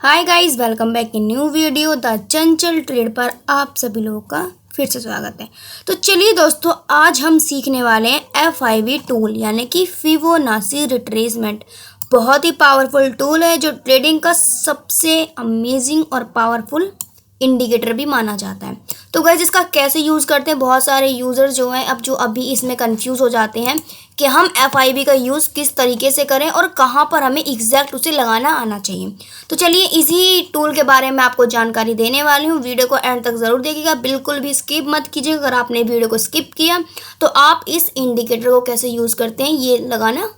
Hi guys, welcome back in new video the Chanchal trade पर आप सभी लोगों का फिर से स्वागत है। तो चलिए दोस्तों, आज हम सीखने वाले हैं FIB टूल यानी कि फिबोनाची रिट्रेसमेंट। बहुत ही पावरफुल टूल है जो ट्रेडिंग का सबसे अमेजिंग और पावरफुल इंडिकेटर भी माना जाता है। तो गाइस, इसका कैसे यूज़ करते हैं, बहुत सारे यूज़र जो हैं जो अभी इसमें कंफ्यूज हो जाते हैं कि हम FIB का यूज़ किस तरीके से करें और कहाँ पर हमें एग्जैक्ट उसे लगाना आना चाहिए। तो चलिए इसी टूल के बारे में आपको जानकारी देने वाली हूँ। वीडियो को एंड तक ज़रूर देखिएगा, बिल्कुल भी स्किप मत कीजिएगा। अगर आपने वीडियो को स्किप किया तो आप इस इंडिकेटर को कैसे यूज़ करते हैं ये लगाना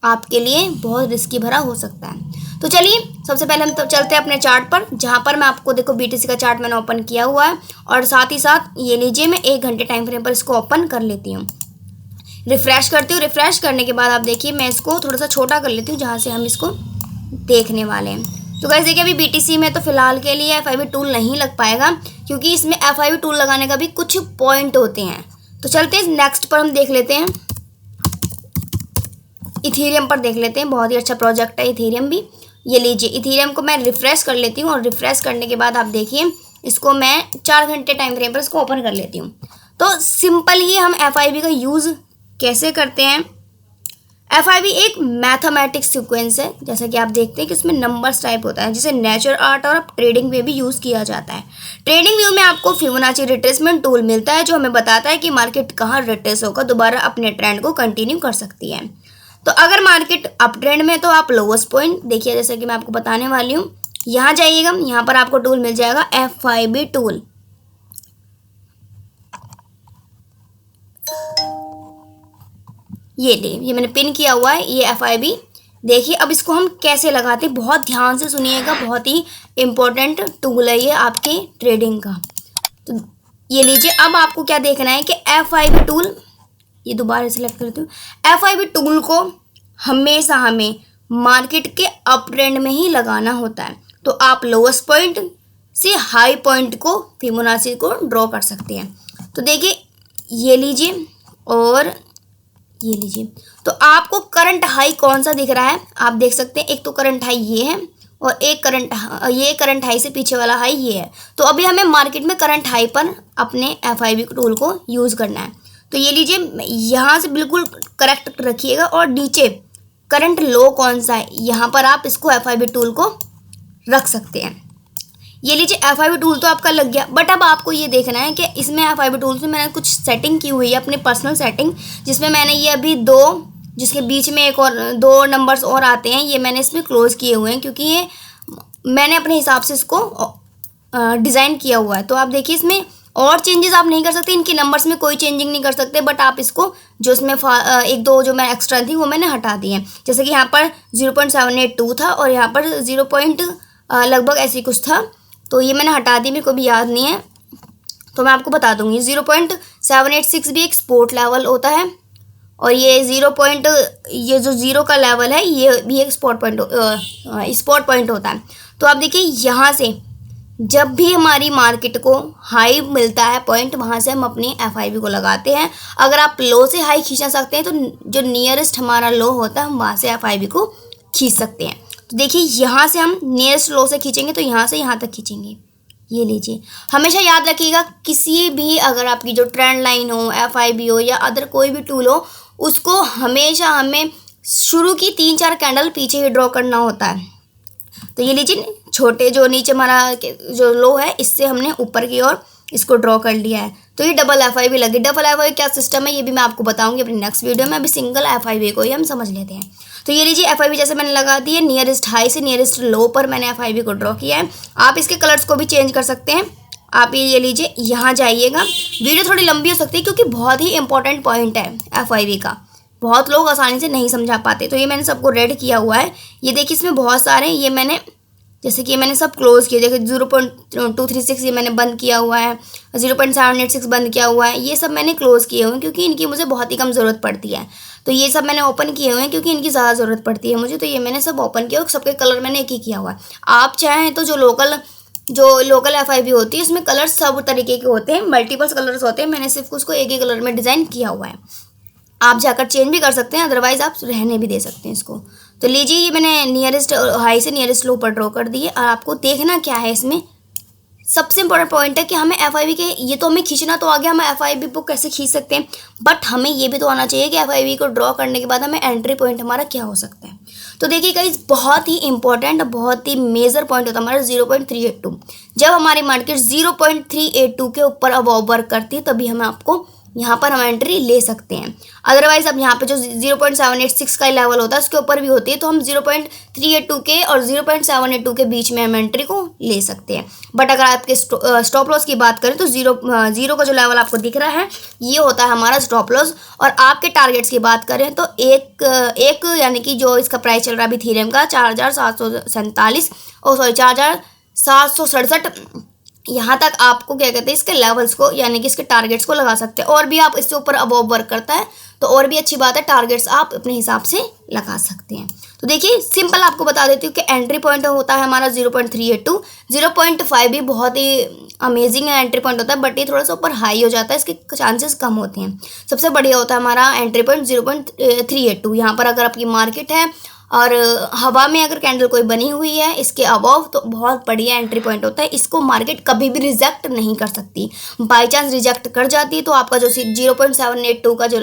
आपके लिए बहुत रिस्की भरा हो सकता है। तो चलिए सबसे पहले हम तो चलते हैं अपने चार्ट पर, जहाँ पर मैं आपको देखो BTC का चार्ट मैंने ओपन किया हुआ है और साथ ही साथ ये लीजिए मैं 1 घंटे टाइम फ्रेम पर इसको ओपन कर लेती हूँ। रिफ़्रेश करती हूँ। रिफ़्रेश करने के बाद आप देखिए मैं इसको थोड़ा सा छोटा कर लेती हूँ जहाँ से हम इसको देखने वाले हैं। तो गाइस देखिए, अभी BTC में तो फिलहाल के लिए FIB टूल नहीं लग पाएगा क्योंकि इसमें FIB टूल लगाने का भी कुछ पॉइंट होते हैं। तो चलते हैं नेक्स्ट पर, हम देख लेते हैं इथेरियम पर देख लेते हैं। बहुत ही अच्छा प्रोजेक्ट है इथेरियम भी। ये लीजिए इथेरियम को मैं रिफ़्रेश कर लेती हूँ और रिफ़्रेश करने के बाद आप देखिए इसको मैं 4 घंटे टाइम फ्रेम पर इसको ओपन कर लेती हूँ। तो सिंपल ही हम FIB का यूज़ कैसे करते हैं। FIB एक मैथमेटिक्स सीक्वेंस है, जैसा कि आप देखते हैं कि उसमें नंबर्स टाइप होता है जिसे नेचर आर्ट और ट्रेडिंग में भी यूज़ किया जाता है। ट्रेडिंग व्यू में आपको फिबोनाची रिट्रेसमेंट टूल मिलता है जो हमें बताता है कि मार्केट कहाँ रिट्रेस होकर दोबारा अपने ट्रेंड को कंटिन्यू कर सकती है। तो अगर मार्केट अप ट्रेंड में तो आप लोवेस्ट पॉइंट देखिए, जैसे कि मैं आपको बताने वाली हूँ। यहाँ जाइएगा, यहाँ पर आपको टूल मिल जाएगा FIB टूल। ये मैंने पिन किया हुआ है, ये FIB। देखिए अब इसको हम कैसे लगाते हैं, बहुत ध्यान से सुनिएगा, बहुत ही इम्पोर्टेंट टूल है ये आपके ट्रेडिंग का। तो ये लीजिए, अब आपको क्या देखना है कि FIB टूल, ये दोबारा सिलेक्ट करती हूँ। FIB टूल को हमेशा हमें मार्केट के अप ट्रेंड में ही लगाना होता है। तो आप लोवेस्ट पॉइंट से हाई पॉइंट को फिबोनाची को ड्रॉ कर सकते हैं। तो देखिए ये लीजिए और ये लीजिए, तो आपको करंट हाई कौन सा दिख रहा है आप देख सकते हैं। एक तो करंट हाई ये है और एक करंट हाई से पीछे वाला हाई ये है। तो अभी हमें मार्केट में करंट हाई पर अपने FIB टूल को यूज़ करना है। तो ये लीजिए, यहाँ से बिल्कुल करेक्ट रखिएगा और नीचे करंट लो कौन सा है यहाँ पर आप इसको FIB टूल को रख सकते हैं। ये लीजिए FIB टूल तो आपका लग गया, बट अब आपको ये देखना है कि इसमें FIB टूल से मैंने कुछ सेटिंग की हुई है अपनी पर्सनल सेटिंग, जिसमें मैंने ये अभी दो, जिसके बीच में एक और 2 नंबर्स और आते हैं, ये मैंने इसमें क्लोज़ किए हुए हैं क्योंकि ये मैंने अपने हिसाब से इसको डिज़ाइन किया हुआ है। तो आप देखिए इसमें और चेंजेस आप नहीं कर सकते, इनके नंबर्स में कोई चेंजिंग नहीं कर सकते, बट आप इसको जो इसमें 1-2 जो मैं एक्स्ट्रा थी वो मैंने हटा दी है। जैसे कि यहाँ पर 0.782 था और यहाँ पर 0 लगभग ऐसी कुछ था, तो ये मैंने हटा दी, मेरे को भी याद नहीं है, तो मैं आपको बता दूंगी। 0.786 भी एक स्पोर्ट लेवल होता है और ये ये जो 0 का लेवल है ये भी एक स्पॉट पॉइंट होता है। तो आप देखिए यहाँ से जब भी हमारी मार्केट को हाई मिलता है पॉइंट, वहाँ से हम अपनी FIB को लगाते हैं। अगर आप लो से हाई खींचना सकते हैं तो जो नियरेस्ट हमारा लो होता है हम वहाँ से FIB को खींच सकते हैं। तो देखिए यहाँ से हम नियरेस्ट लो से खींचेंगे तो यहाँ से यहाँ तक खींचेंगे। ये लीजिए, हमेशा याद रखिएगा किसी भी, अगर आपकी जो ट्रेंड लाइन हो, FIB हो या अदर कोई भी टूल हो, उसको हमेशा हमें शुरू की 3-4 कैंडल पीछे ही ड्रॉ करना होता है। तो ये लीजिए, छोटे जो नीचे हमारा जो लो है इससे हमने ऊपर की ओर इसको ड्रॉ कर लिया है। तो ये डबल FIB लगी। डबल FIB क्या सिस्टम है ये भी मैं आपको बताऊंगी अपनी नेक्स्ट वीडियो में। अभी सिंगल FIB को ही हम समझ लेते हैं। तो ये लीजिए FIB जैसे मैंने लगा दी है, नियरेस्ट हाई से नियरेस्ट लो पर मैंने FIB को ड्रॉ किया है। आप इसके कलर्स को भी चेंज कर सकते हैं। आप ये लीजिए, यहाँ जाइएगा। वीडियो थोड़ी लंबी हो सकती है क्योंकि बहुत ही इंपॉर्टेंट पॉइंट है FIB का, बहुत लोग आसानी से नहीं समझा पाते। तो ये मैंने सबको रेड किया हुआ है। ये देखिए इसमें बहुत सारे, ये मैंने जैसे कि मैंने सब क्लोज़ किए। देखिए 0.236 ये मैंने बंद किया हुआ है, 0.786 बंद किया हुआ है, ये सब मैंने क्लोज़ किए हुए हैं क्योंकि इनकी मुझे बहुत ही कम ज़रूरत पड़ती है। तो ये सब मैंने ओपन किए हुए हैं क्योंकि इनकी ज़्यादा ज़रूरत पड़ती है मुझे, तो ये मैंने सब ओपन किया और सबके कलर मैंने एक ही किया हुआ है। आप चाहें तो जो लोकल FIB होती है उसमें कलर सब तरीके के होते हैं, मल्टीपल्स कलर्स होते हैं। मैंने सिर्फ उसको एक ही कलर में डिज़ाइन किया हुआ है। आप जाकर चेंज भी कर सकते हैं, अदरवाइज़ आप रहने भी दे सकते हैं इसको। तो लीजिए ये मैंने नियरेस्ट हाई से नियरेस्ट लो पर ड्रॉ कर दिए। और आपको देखना क्या है इसमें, सबसे इंपॉर्टेंट पॉइंट है कि हमें एफआईबी के, ये तो हमें खींचना तो आ गया, हम एफआईबी को कैसे खींच सकते हैं, बट हमें ये भी तो आना चाहिए कि एफआईबी को ड्रॉ करने के बाद हमें एंट्री पॉइंट हमारा क्या हो सकता है। तो देखिए गाइस, बहुत ही इंपॉर्टेंट, बहुत ही मेजर पॉइंट होता है हमारा 0.382। जब हमारी मार्केट 0.382 के ऊपर अब वर्क करती है तभी हमें आपको यहाँ पर हम एंट्री ले सकते हैं। अदरवाइज अब यहाँ पे जो 0.786 का लेवल होता है उसके ऊपर भी होती है, तो हम 0.382 के और 0.782 के बीच में हम एंट्री को ले सकते हैं। बट अगर आपके स्टॉप लॉस की बात करें तो जीरो का जो लेवल आपको दिख रहा है ये होता है हमारा स्टॉप लॉस। और आपके टारगेट्स की बात करें तो एक यानी कि जो इसका प्राइस चल रहा है अभी इथेरियम का 4747 सॉरी 4767, यहाँ तक आपको क्या कहते हैं इसके लेवल्स को यानी कि इसके टारगेट्स को लगा सकते हैं। और भी आप इससे ऊपर अबव वर्क करता है तो और भी अच्छी बात है, टारगेट्स आप अपने हिसाब से लगा सकते हैं। तो देखिए सिंपल आपको बता देती हूँ कि एंट्री पॉइंट होता है हमारा 0.382। 0.5 भी बहुत ही अमेजिंग एंट्री पॉइंट होता है, बट ये थोड़ा सा ऊपर हाई हो जाता है, इसके चांसेस कम होते हैं। सबसे बढ़िया होता है हमारा एंट्री पॉइंट 0.382। यहाँ पर अगर आपकी मार्केट है और हवा में अगर कैंडल कोई बनी हुई है इसके अबव तो बहुत बढ़िया एंट्री पॉइंट होता है। इसको मार्केट कभी भी रिजेक्ट नहीं कर सकती। बाई चांस रिजेक्ट कर जाती है तो आपका जो 0.782 का जो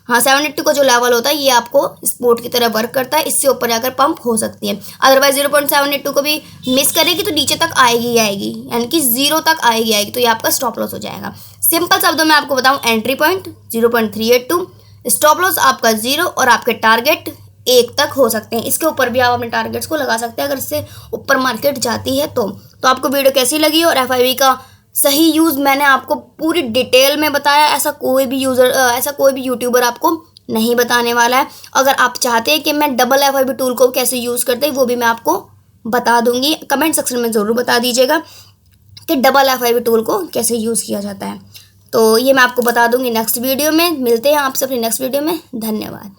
782 का जो लेवल होता है ये आपको सपोर्ट की तरह वर्क करता है, इससे ऊपर जाकर पंप हो सकती है। अदरवाइज 0.782 को भी मिस करेगी तो नीचे तक आएगी ही आएगी, यानी कि 0 तक आएगी तो ये आपका स्टॉप लॉस हो जाएगा। सिंपल शब्दों में आपको बताऊं, एंट्री पॉइंट 0.382, स्टॉप लॉस आपका 0 और आपके टारगेट 1 तक हो सकते हैं। इसके ऊपर भी आप अपने टारगेट्स को लगा सकते हैं अगर इससे ऊपर मार्केट जाती है तो आपको वीडियो कैसी लगी और एफआईबी का सही यूज़ मैंने आपको पूरी डिटेल में बताया। ऐसा कोई भी यूट्यूबर आपको नहीं बताने वाला है। अगर आप चाहते हैं कि मैं डबल एफआईबी टूल को कैसे यूज़ करते हैं वो भी मैं आपको बता दूंगी। कमेंट सेक्शन में ज़रूर बता दीजिएगा कि डबल एफआईबी टूल को कैसे यूज़ किया जाता है। तो ये मैं आपको बता दूंगी नेक्स्ट वीडियो में। मिलते हैं आपसे अपनी नेक्स्ट वीडियो में। धन्यवाद।